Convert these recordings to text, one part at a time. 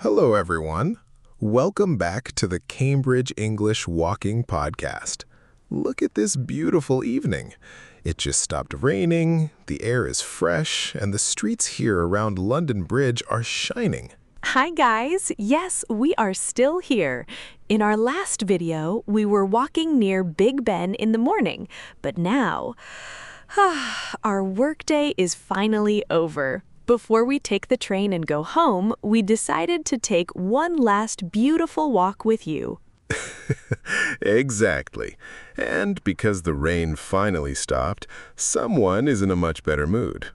Hello, everyone. Welcome back to the Cambridge English Walking Podcast. Look at this beautiful evening. It just stopped raining, the air is fresh, and the streets here around London Bridge are shining. Hi guys! Yes, we are still here. In our last video, we were walking near Big Ben in the morning, but now, our workday is finally over. Before we take the train and go home, we decided to take one last beautiful walk with you. Exactly. And because the rain finally stopped, someone is in a much better mood.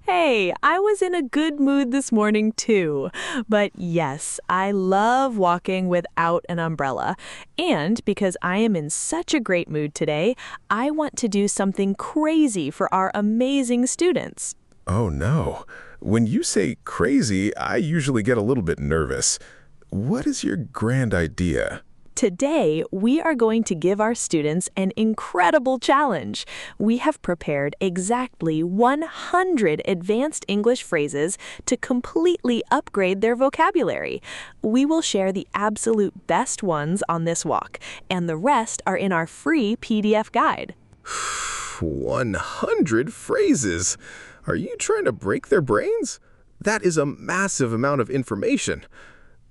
Hey, I was in a good mood this morning too. But yes, I love walking without an umbrella. And because I am in such a great mood today, I want to do something crazy for our amazing students. Oh no. When you say crazy, I usually get a little bit nervous. What is your grand idea? Today, we are going to give our students an incredible challenge. We have prepared exactly 100 advanced English phrases to completely upgrade their vocabulary. We will share the absolute best ones on this walk, and the rest are in our free PDF guide. 100 phrases? Are you trying to break their brains? That is a massive amount of information.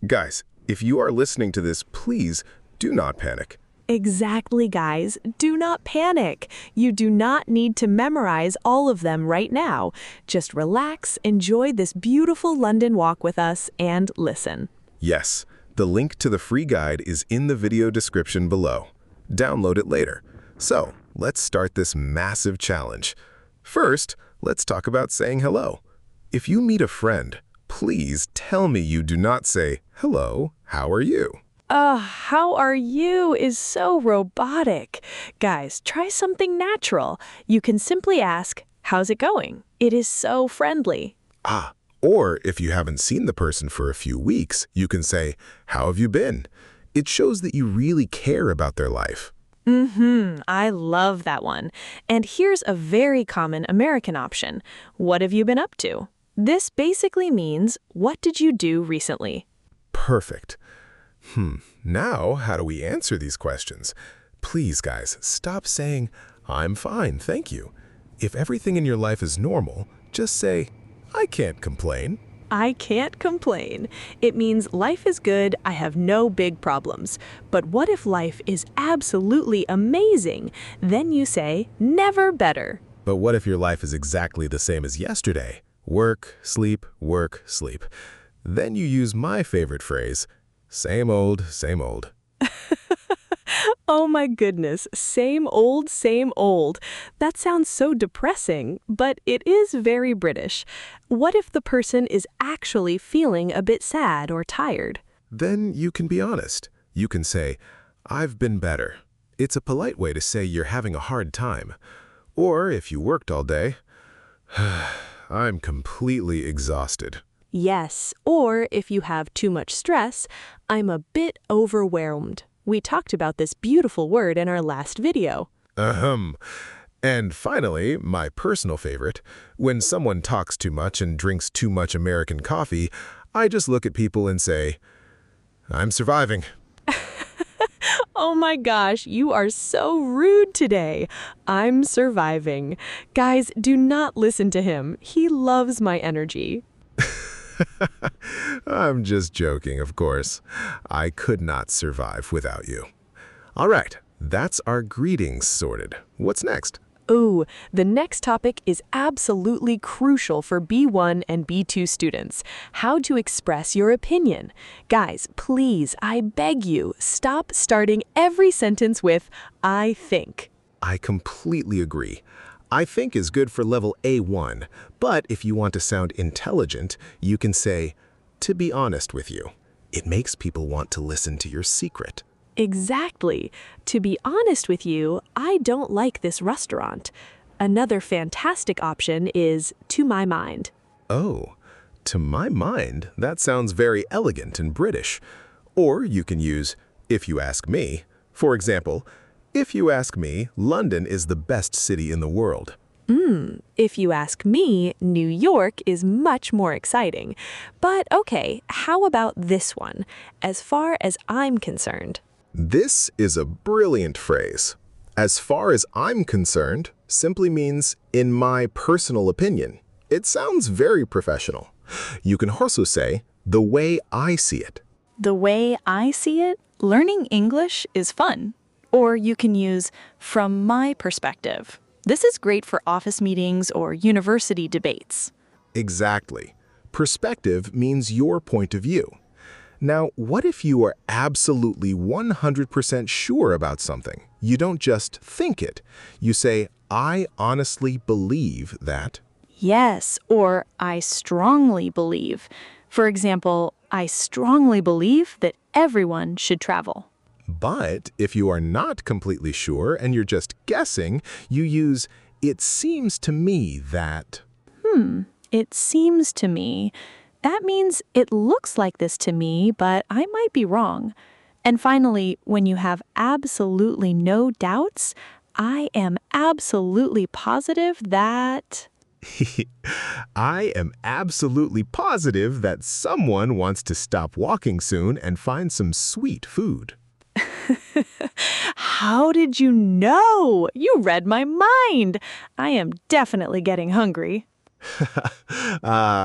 Guys, if you are listening to this, please do not panic. Exactly, guys. Do not panic. You do not need to memorize all of them right now. Just relax, enjoy this beautiful London walk with us, and listen. Yes, the link to the free guide is in the video description below. Download it later. So, let's start this massive challenge. First, let's talk about saying hello. If you meet a friend, please tell me you do not say, "Hello, how are you?" How are you is so robotic. Guys, try something natural. You can simply ask, how's it going? It is so friendly. Or if you haven't seen the person for a few weeks, you can say, "How have you been?" It shows that you really care about their life. I love that one. And here's a very common American option. What have you been up to? This basically means, what did you do recently? Perfect. Now, how do we answer these questions? Please, guys, stop saying, "I'm fine, thank you." If everything in your life is normal, just say, "I can't complain." I can't complain. It means life is good, I have no big problems. But what if life is absolutely amazing? Then you say, never better. But what if your life is exactly the same as yesterday? Work, sleep, work, sleep. Then you use my favorite phrase, same old, same old. Oh my goodness, same old, same old. That sounds so depressing, but it is very British. What if the person is actually feeling a bit sad or tired? Then you can be honest. You can say, "I've been better." It's a polite way to say you're having a hard time. Or if you worked all day, "I'm completely exhausted." Yes, or if you have too much stress, I'm a bit overwhelmed. We talked about this beautiful word in our last video. And finally, my personal favorite, when someone talks too much and drinks too much American coffee, I just look at people and say, "I'm surviving." Oh my gosh, you are so rude today. I'm surviving. Guys, do not listen to him. He loves my energy. I'm just joking, of course. I could not survive without you. All right, that's our greetings sorted. What's next? Ooh, the next topic is absolutely crucial for B1 and B2 students. How to express your opinion. Guys, please, I beg you, stop starting every sentence with, I think. I completely agree. I think is good for level A1, but if you want to sound intelligent, you can say, "To be honest with you." It makes people want to listen to your secret. Exactly. To be honest with you, I don't like this restaurant. Another fantastic option is to my mind. Oh, to my mind, that sounds very elegant and British. Or you can use, if you ask me. For example, if you ask me, London is the best city in the world. If you ask me, New York is much more exciting. But okay, how about this one? As far as I'm concerned. This is a brilliant phrase. As far as I'm concerned simply means in my personal opinion. It sounds very professional. You can also say the way I see it. The way I see it, learning English is fun. Or you can use from my perspective. This is great for office meetings or university debates. Exactly. Perspective means your point of view. Now, what if you are absolutely 100% sure about something? You don't just think it. You say, I honestly believe that. Yes, or I strongly believe. For example, I strongly believe that everyone should travel. But if you are not completely sure and you're just guessing, you use, it seems to me that. It seems to me. That means it looks like this to me, but I might be wrong. And finally, when you have absolutely no doubts, I am absolutely positive that. I am absolutely positive that someone wants to stop walking soon and find some sweet food. How did you know? You read my mind. I am definitely getting hungry.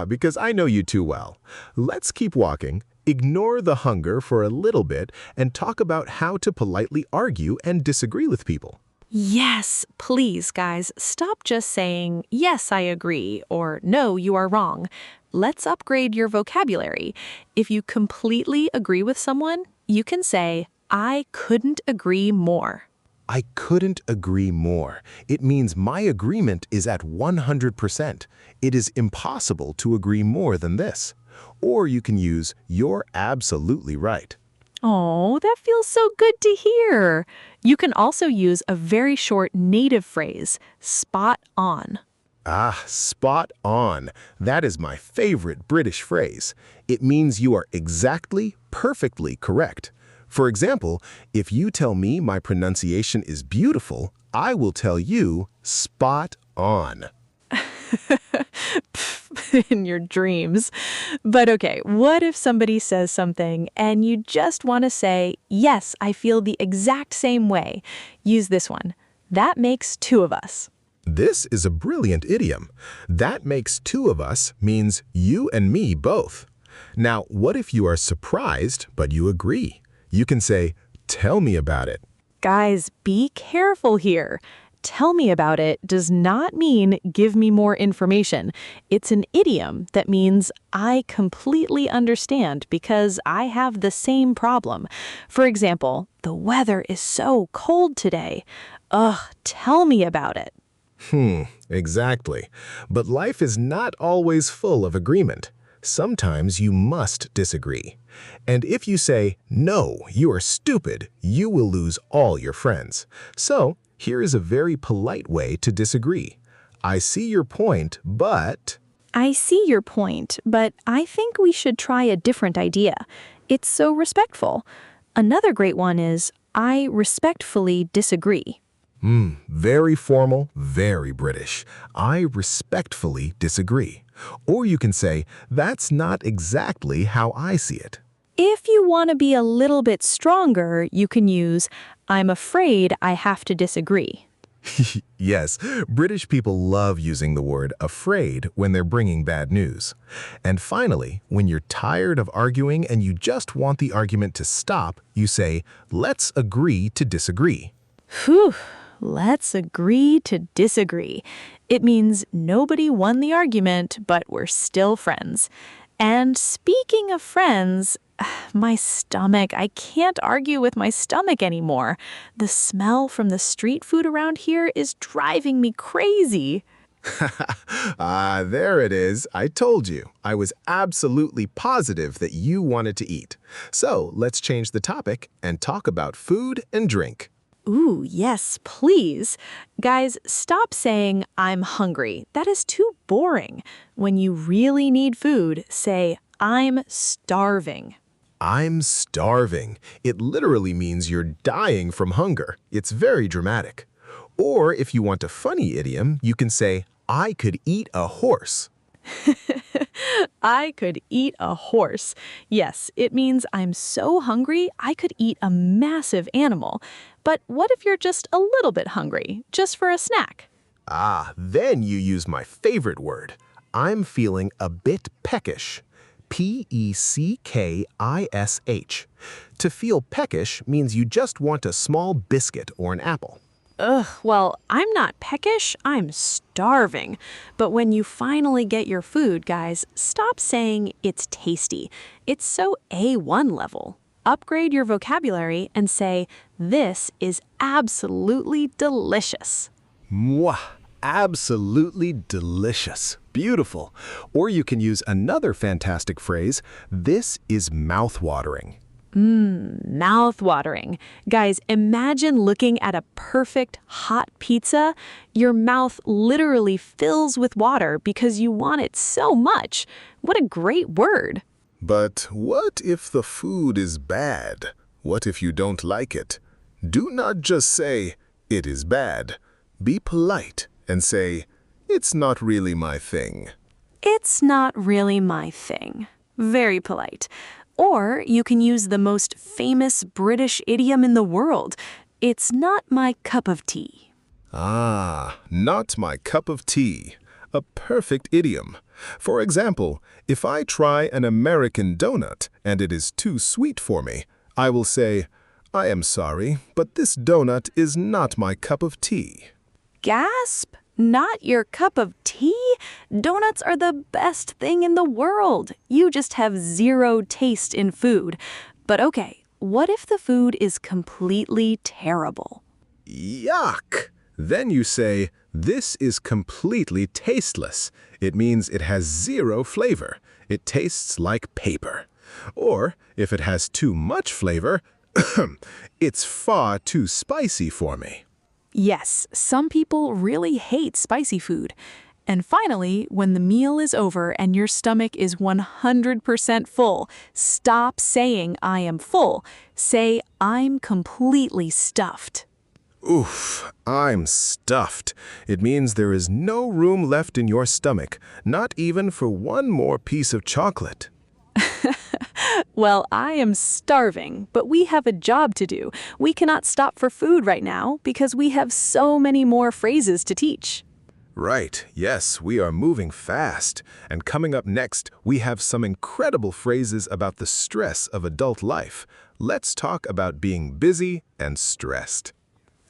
Because I know you too well. Let's keep walking, ignore the hunger for a little bit, and talk about how to politely argue and disagree with people. Yes, please, guys, stop just saying, yes, I agree, or no, you are wrong. Let's upgrade your vocabulary. If you completely agree with someone, you can say, I couldn't agree more. I couldn't agree more. It means my agreement is at 100%. It is impossible to agree more than this. Or you can use, you're absolutely right. Oh, that feels so good to hear. You can also use a very short native phrase, spot on. Ah, spot on. That is my favorite British phrase. It means you are exactly, perfectly correct. For example, if you tell me my pronunciation is beautiful, I will tell you spot on. In your dreams. But okay, what if somebody says something and you just want to say, yes, I feel the exact same way? Use this one. That makes two of us. This is a brilliant idiom. That makes two of us means you and me both. Now, what if you are surprised, but you agree? You can say, tell me about it. Guys, be careful here. Tell me about it does not mean give me more information. It's an idiom that means I completely understand because I have the same problem. For example, the weather is so cold today. Ugh, tell me about it. Exactly. But life is not always full of agreement. Sometimes you must disagree. And if you say, no, you are stupid, you will lose all your friends. So, here is a very polite way to disagree. I see your point, but... I see your point, but I think we should try a different idea. It's so respectful. Another great one is, I respectfully disagree. Very formal, very British. I respectfully disagree. Or you can say, that's not exactly how I see it. If you want to be a little bit stronger, you can use, I'm afraid I have to disagree. Yes, British people love using the word afraid when they're bringing bad news. And finally, when you're tired of arguing and you just want the argument to stop, you say, let's agree to disagree. Whew, let's agree to disagree. It means nobody won the argument, but we're still friends. And speaking of friends, my stomach, I can't argue with my stomach anymore. The smell from the street food around here is driving me crazy. There it is. I told you. I was absolutely positive that you wanted to eat. So let's change the topic and talk about food and drink. Ooh, yes, please. Guys, stop saying, I'm hungry. That is too boring. When you really need food, say, I'm starving. I'm starving. It literally means you're dying from hunger. It's very dramatic. Or if you want a funny idiom, you can say, I could eat a horse. I could eat a horse. Yes, it means I'm so hungry I could eat a massive animal. But what if you're just a little bit hungry, just for a snack? Then you use my favorite word. I'm feeling a bit peckish. Peckish. To feel peckish means you just want a small biscuit or an apple. Ugh, well, I'm not peckish, I'm starving. But when you finally get your food, guys, stop saying it's tasty. It's so A1 level. Upgrade your vocabulary and say, this is absolutely delicious. Mwah! Absolutely delicious. Beautiful. Or you can use another fantastic phrase, this is mouth-watering. Mouth-watering. Guys, imagine looking at a perfect hot pizza. Your mouth literally fills with water because you want it so much. What a great word. But what if the food is bad? What if you don't like it? Do not just say, it is bad. Be polite and say, it's not really my thing. It's not really my thing. Very polite. Or you can use the most famous British idiom in the world. It's not my cup of tea. Not my cup of tea. A perfect idiom. For example, if I try an American donut and it is too sweet for me, I will say, I am sorry, but this donut is not my cup of tea. Gasp! Not your cup of tea? Donuts are the best thing in the world. You just have zero taste in food. But okay, what if the food is completely terrible? Yuck! Then you say, this is completely tasteless. It means it has zero flavor. It tastes like paper. Or, if it has too much flavor, it's far too spicy for me. Yes, some people really hate spicy food. And finally, when the meal is over and your stomach is 100% full, stop saying I am full. Say I'm completely stuffed. Oof, I'm stuffed. It means there is no room left in your stomach, not even for one more piece of chocolate. Well, I am starving, but we have a job to do. We cannot stop for food right now because we have so many more phrases to teach. Right, yes, we are moving fast. And coming up next, we have some incredible phrases about the stress of adult life. Let's talk about being busy and stressed.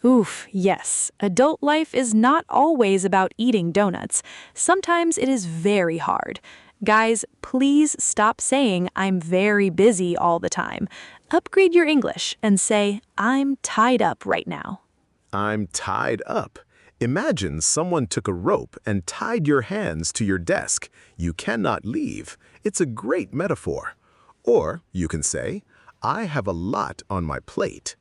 Oof, yes. Adult life is not always about eating donuts. Sometimes it is very hard. Guys, please stop saying I'm very busy all the time. Upgrade your English and say I'm tied up right now. I'm tied up. Imagine someone took a rope and tied your hands to your desk. You cannot leave. It's a great metaphor. Or you can say, I have a lot on my plate.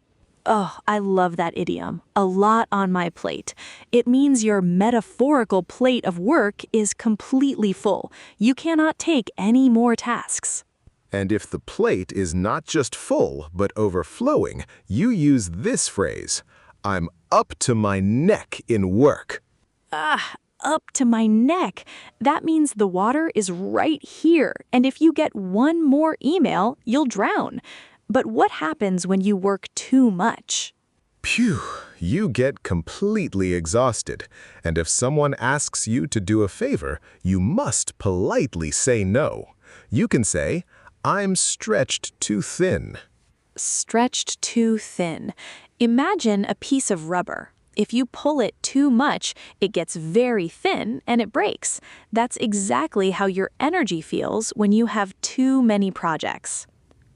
Oh, I love that idiom. A lot on my plate. It means your metaphorical plate of work is completely full. You cannot take any more tasks. And if the plate is not just full, but overflowing, you use this phrase, I'm up to my neck in work. Up to my neck. That means the water is right here. And if you get one more email, you'll drown. But what happens when you work too much? Phew, you get completely exhausted. And if someone asks you to do a favor, you must politely say no. You can say, I'm stretched too thin. Stretched too thin. Imagine a piece of rubber. If you pull it too much, it gets very thin and it breaks. That's exactly how your energy feels when you have too many projects.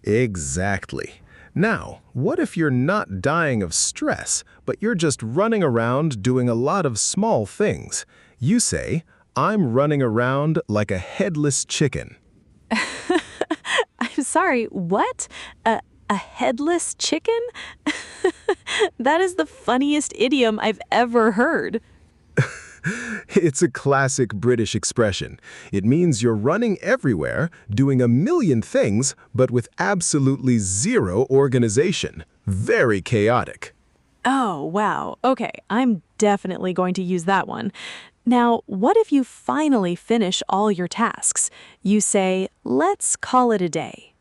Exactly. Now, what if you're not dying of stress, but you're just running around doing a lot of small things? You say, I'm running around like a headless chicken. I'm sorry, what? A headless chicken? That is the funniest idiom I've ever heard. It's a classic British expression. It means you're running everywhere, doing a million things, but with absolutely zero organization. Very chaotic. Oh, wow. Okay, I'm definitely going to use that one. Now, what if you finally finish all your tasks? You say, let's call it a day.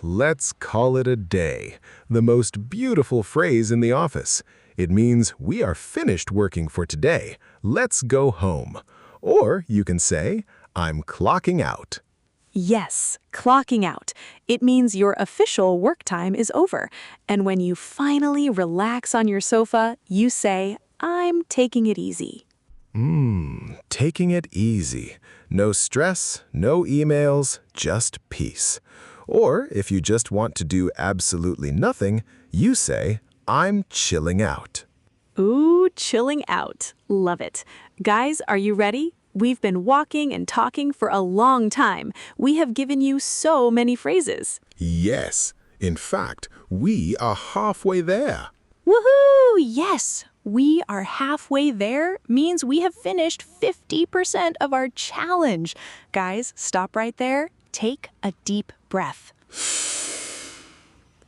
Let's call it a day. The most beautiful phrase in the office. It means we are finished working for today. Let's go home. Or you can say, I'm clocking out. Yes, clocking out. It means your official work time is over. And when you finally relax on your sofa, you say, I'm taking it easy. Taking it easy. No stress, no emails, just peace. Or if you just want to do absolutely nothing, you say, I'm chilling out. Ooh, chilling out. Love it. Guys, are you ready? We've been walking and talking for a long time. We have given you so many phrases. Yes. In fact, we are halfway there. Woohoo! Yes! We are halfway there means we have finished 50% of our challenge. Guys, stop right there. Take a deep breath.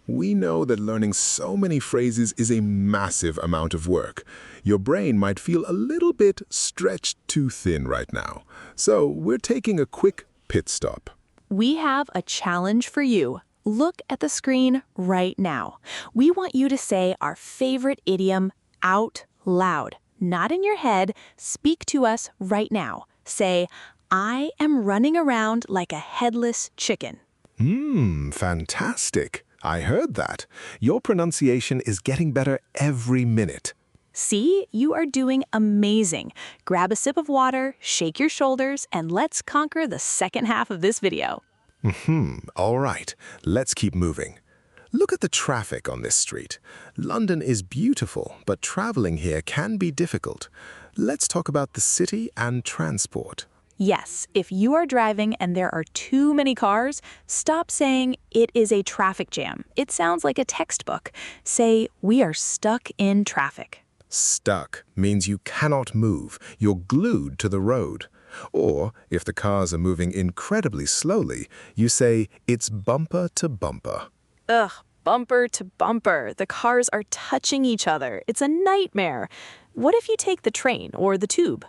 We know that learning so many phrases is a massive amount of work. Your brain might feel a little bit stretched too thin right now. So we're taking a quick pit stop. We have a challenge for you. Look at the screen right now. We want you to say our favorite idiom out loud. Not in your head. Speak to us right now. Say, I am running around like a headless chicken. Fantastic. I heard that. Your pronunciation is getting better every minute. See, you are doing amazing. Grab a sip of water, shake your shoulders, and let's conquer the second half of this video. All right, let's keep moving. Look at the traffic on this street. London is beautiful, but traveling here can be difficult. Let's talk about the city and transport. Yes, if you are driving and there are too many cars, stop saying it is a traffic jam. It sounds like a textbook. Say, we are stuck in traffic. Stuck means you cannot move. You're glued to the road. Or, if the cars are moving incredibly slowly, you say it's bumper to bumper. Ugh, bumper to bumper. The cars are touching each other. It's a nightmare. What if you take the train or the tube?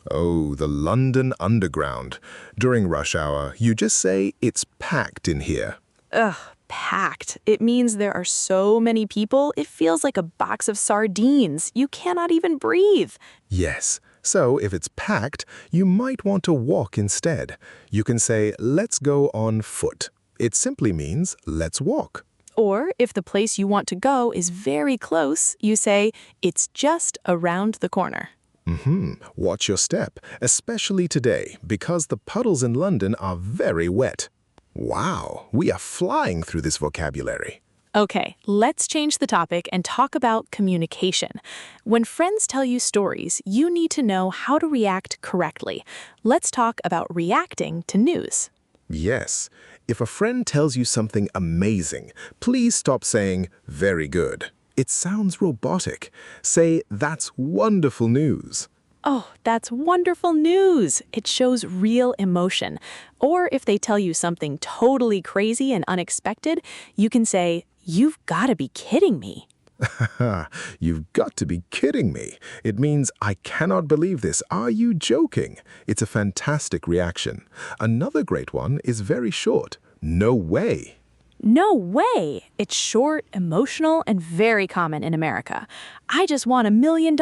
Oh, the London Underground. During rush hour, you just say it's packed in here. Ugh, packed. It means there are so many people, it feels like a box of sardines. You cannot even breathe. Yes. So if it's packed, you might want to walk instead. You can say, let's go on foot. It simply means, let's walk. Or if the place you want to go is very close, you say, it's just around the corner. Watch your step, especially today, because the puddles in London are very wet. Wow, we are flying through this vocabulary. Okay, let's change the topic and talk about communication. When friends tell you stories, you need to know how to react correctly. Let's talk about reacting to news. Yes, if a friend tells you something amazing, please stop saying, very good. It sounds robotic. Say, that's wonderful news. Oh, that's wonderful news. It shows real emotion. Or if they tell you something totally crazy and unexpected, you can say, you've got to be kidding me. You've got to be kidding me. It means, I cannot believe this. Are you joking? It's a fantastic reaction. Another great one is very short. No way. No way! It's short, emotional, and very common in America. I just want $1 million.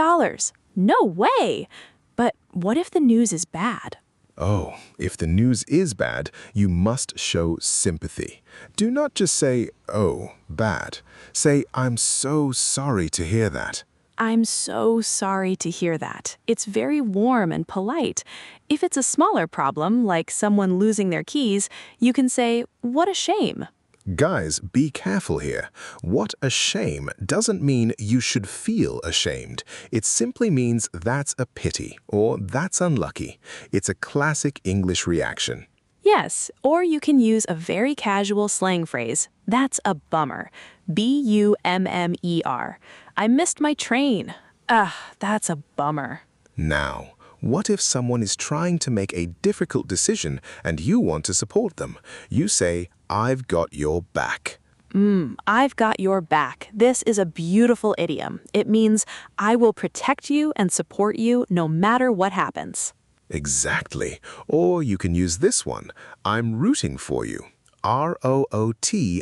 No way! But what if the news is bad? Oh, if the news is bad, you must show sympathy. Do not just say, oh, bad. Say, I'm so sorry to hear that. I'm so sorry to hear that. It's very warm and polite. If it's a smaller problem, like someone losing their keys, you can say, what a shame. Guys, be careful here. What a shame doesn't mean you should feel ashamed. It simply means that's a pity or that's unlucky. It's a classic English reaction. Yes, or you can use a very casual slang phrase, that's a bummer. B-U-M-M-E-R. I missed my train. That's a bummer. Now, what if someone is trying to make a difficult decision and you want to support them? You say, I've got your back. I've got your back. This is a beautiful idiom. It means I will protect you and support you no matter what happens. Exactly. Or you can use this one. I'm rooting for you. ROOTING.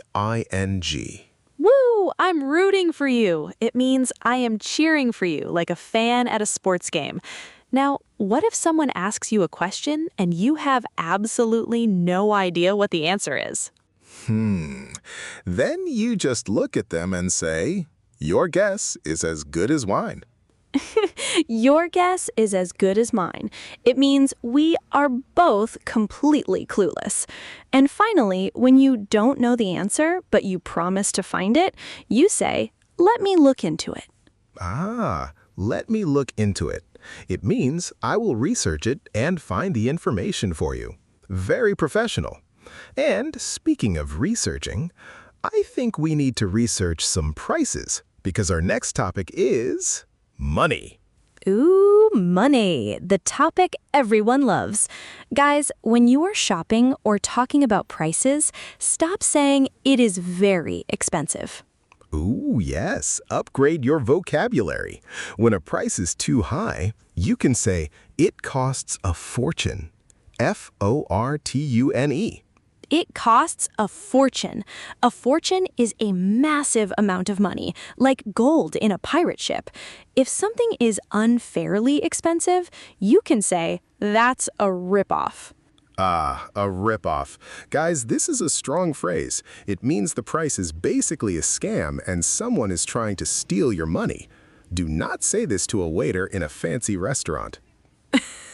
Woo! I'm rooting for you. It means I am cheering for you like a fan at a sports game. Now, what if someone asks you a question and you have absolutely no idea what the answer is? Then you just look at them and say, your guess is as good as mine. Your guess is as good as mine. It means we are both completely clueless. And finally, when you don't know the answer, but you promise to find it, you say, let me look into it. Let me look into it. It means I will research it and find the information for you. Very professional. And speaking of researching, I think we need to research some prices because our next topic is money. Ooh, money, the topic everyone loves. Guys, when you are shopping or talking about prices, stop saying it is very expensive. Ooh, yes. Upgrade your vocabulary. When a price is too high, you can say, it costs a fortune. FORTUNE. It costs a fortune. A fortune is a massive amount of money, like gold in a pirate ship. If something is unfairly expensive, you can say, that's a ripoff. A ripoff. Guys, this is a strong phrase. It means the price is basically a scam and someone is trying to steal your money. Do not say this to a waiter in a fancy restaurant.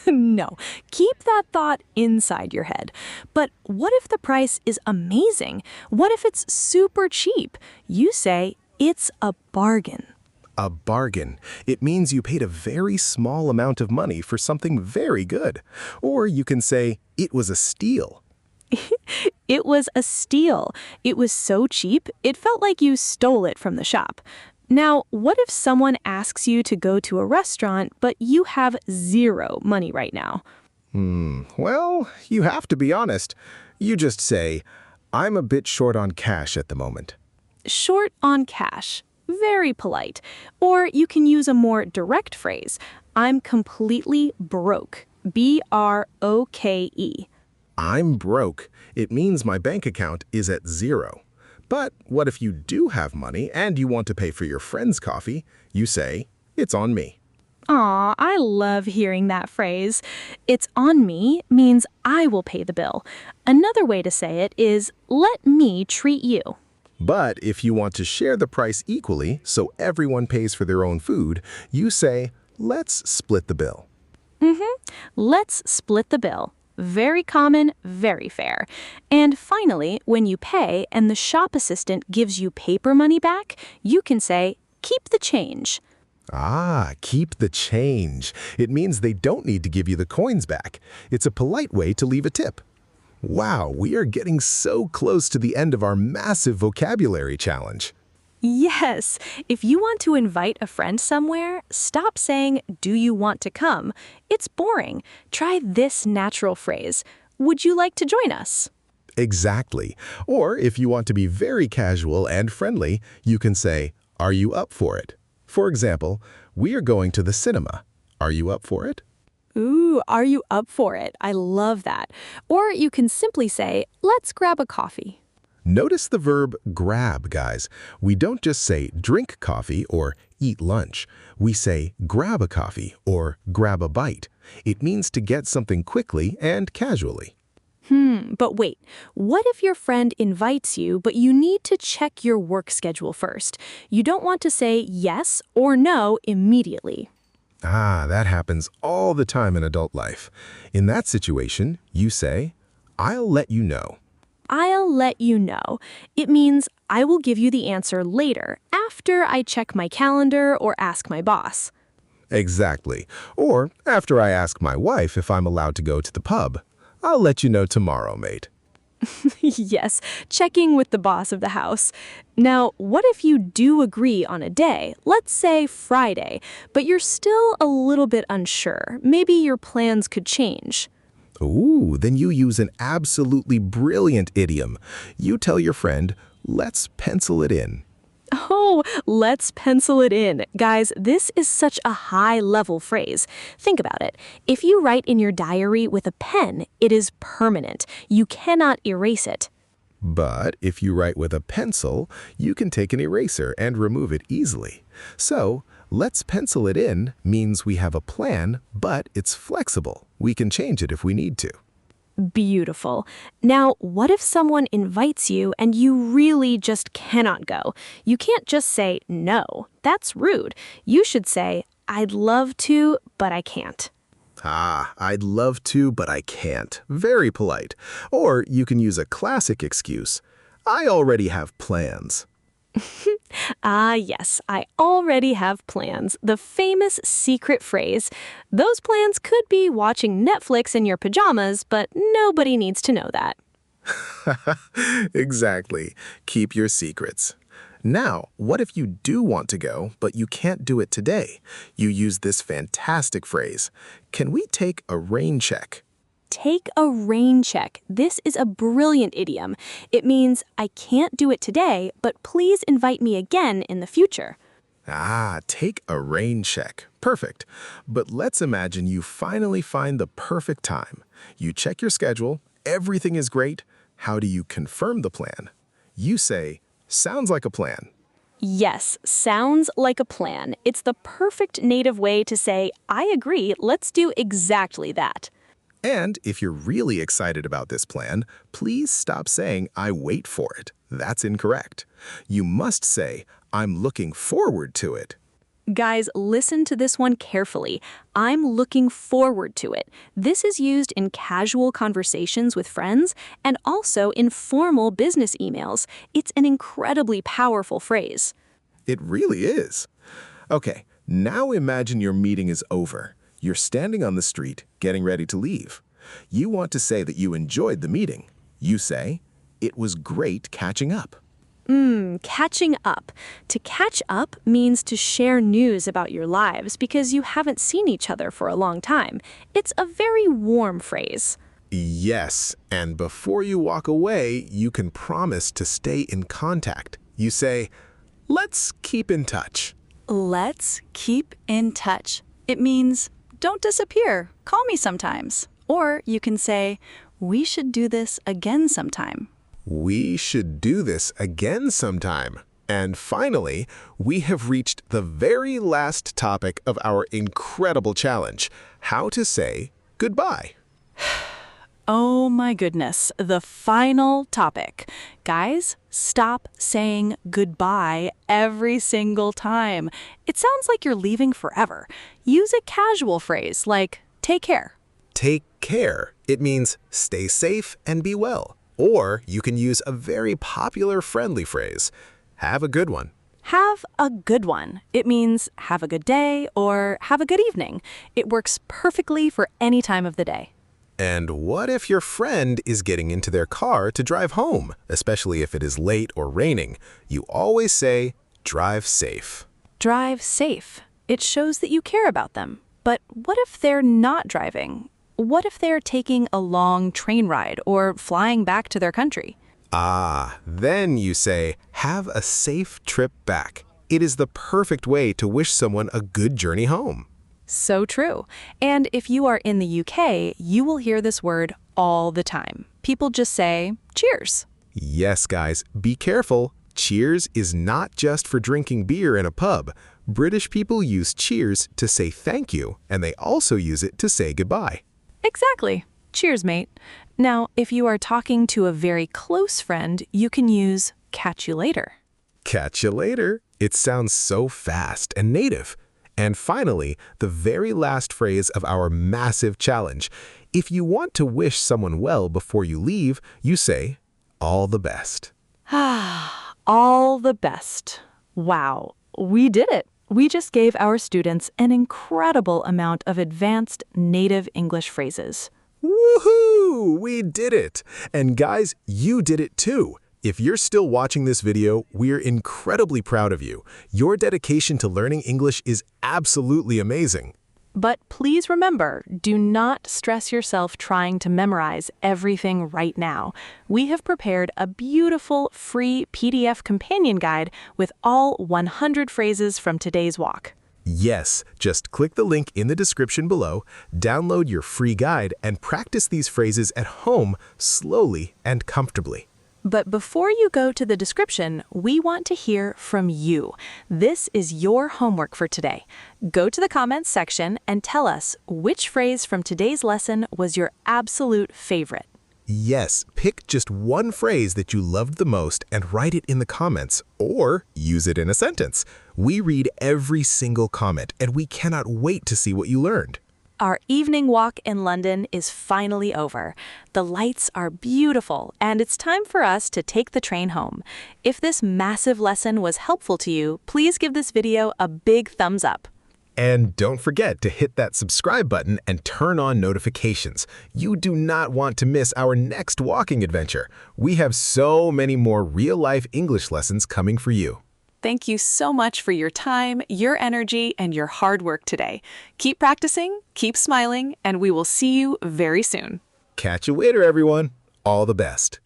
No, keep that thought inside your head. But what if the price is amazing? What if it's super cheap? You say, it's a bargain. A bargain. It means you paid a very small amount of money for something very good. Or you can say, it was a steal. It was a steal. It was so cheap, it felt like you stole it from the shop. Now, what if someone asks you to go to a restaurant, but you have zero money right now? Well, you have to be honest. You just say, I'm a bit short on cash at the moment. Short on cash. Very polite. Or you can use a more direct phrase. I'm completely broke. BROKE. I'm broke. It means my bank account is at zero. But what if you do have money and you want to pay for your friend's coffee? You say, it's on me. Aw, I love hearing that phrase. It's on me means I will pay the bill. Another way to say it is, let me treat you. But if you want to share the price equally so everyone pays for their own food, you say, let's split the bill. Let's split the bill. Very common, very fair. And finally, when you pay and the shop assistant gives you paper money back, you can say, keep the change. Keep the change. It means they don't need to give you the coins back. It's a polite way to leave a tip. Wow, we are getting so close to the end of our massive vocabulary challenge. Yes, if you want to invite a friend somewhere, stop saying, do you want to come? It's boring. Try this natural phrase. Would you like to join us? Exactly. Or if you want to be very casual and friendly, you can say, are you up for it? For example, we are going to the cinema. Are you up for it? Ooh, are you up for it? I love that. Or you can simply say, let's grab a coffee. Notice the verb grab, guys. We don't just say drink coffee or eat lunch. We say grab a coffee or grab a bite. It means to get something quickly and casually. But wait, what if your friend invites you, but you need to check your work schedule first? You don't want to say yes or no immediately. That happens all the time in adult life. In that situation, you say, I'll let you know. I'll let you know. It means I will give you the answer later, after I check my calendar or ask my boss. Exactly. Or after I ask my wife if I'm allowed to go to the pub. I'll let you know tomorrow, mate. Yes, checking with the boss of the house. Now, what if you do agree on a day, let's say Friday, but you're still a little bit unsure? Maybe your plans could change. Ooh, then you use an absolutely brilliant idiom. You tell your friend, Let's pencil it in. Oh, let's pencil it in. Guys, this is such a high-level phrase. Think about it. If you write in your diary with a pen, it is permanent. You cannot erase it. But if you write with a pencil, you can take an eraser and remove it easily. So, let's pencil it in means we have a plan, but it's flexible. We can change it if we need to. Beautiful. Now, what if someone invites you and you really just cannot go? You can't just say no. That's rude. You should say, I'd love to, but I can't. I'd love to, but I can't. Very polite. Or you can use a classic excuse. I already have plans. Yes, I already have plans. The famous secret phrase. Those plans could be watching Netflix in your pajamas, but nobody needs to know that. Exactly. Keep your secrets. Now, what if you do want to go, but you can't do it today? You use this fantastic phrase. Can we take a rain check? Take a rain check. This is a brilliant idiom. It means I can't do it today, but please invite me again in the future. Take a rain check. Perfect. But let's imagine you finally find the perfect time. You check your schedule, everything is great. How do you confirm the plan? You say, sounds like a plan. Yes, sounds like a plan. It's the perfect native way to say, I agree, let's do exactly that. And if you're really excited about this plan, please stop saying, I wait for it. That's incorrect. You must say, I'm looking forward to it. Guys, listen to this one carefully. I'm looking forward to it. This is used in casual conversations with friends and also in formal business emails. It's an incredibly powerful phrase. It really is. Okay, now imagine your meeting is over. You're standing on the street, getting ready to leave. You want to say that you enjoyed the meeting. You say, it was great catching up. Catching up. To catch up means to share news about your lives because you haven't seen each other for a long time. It's a very warm phrase. Yes, and before you walk away, you can promise to stay in contact. You say, let's keep in touch. Let's keep in touch. It means don't disappear. Call me sometimes. Or you can say, we should do this again sometime. We should do this again sometime. And finally, we have reached the very last topic of our incredible challenge, how to say goodbye. Oh my goodness, the final topic. Guys, stop saying goodbye every single time. It sounds like you're leaving forever. Use a casual phrase like, take care. Take care. It means stay safe and be well. Or you can use a very popular friendly phrase, have a good one. Have a good one. It means have a good day or have a good evening. It works perfectly for any time of the day. And what if your friend is getting into their car to drive home, especially if it is late or raining? You always say, drive safe. Drive safe. It shows that you care about them. But what if they're not driving? What if they're taking a long train ride or flying back to their country? Then you say, have a safe trip back. It is the perfect way to wish someone a good journey home. So true. And if you are in the UK, you will hear this word all the time. People just say, cheers. Yes, guys, be careful. Cheers is not just for drinking beer in a pub. British people use cheers to say thank you, and they also use it to say goodbye. Exactly. Cheers, mate. Now, if you are talking to a very close friend, you can use catch you later. Catch you later. It sounds so fast and native. And finally, the very last phrase of our massive challenge. If you want to wish someone well before you leave, you say, all the best. All the best. Wow, we did it. We just gave our students an incredible amount of advanced native English phrases. Woohoo! We did it! And guys, you did it too. If you're still watching this video, we're incredibly proud of you. Your dedication to learning English is absolutely amazing. But please remember, do not stress yourself trying to memorize everything right now. We have prepared a beautiful free PDF companion guide with all 100 phrases from today's walk. Yes, just click the link in the description below, download your free guide, and practice these phrases at home slowly and comfortably. But before you go to the description, we want to hear from you. This is your homework for today. Go to the comments section and tell us which phrase from today's lesson was your absolute favorite. Yes, pick just one phrase that you loved the most and write it in the comments, or use it in a sentence. We read every single comment, and we cannot wait to see what you learned. Our evening walk in London is finally over. The lights are beautiful, and it's time for us to take the train home. If this massive lesson was helpful to you, please give this video a big thumbs up. And don't forget to hit that subscribe button and turn on notifications. You do not want to miss our next walking adventure. We have so many more real-life English lessons coming for you. Thank you so much for your time, your energy, and your hard work today. Keep practicing, keep smiling, and we will see you very soon. Catch you later, everyone. All the best.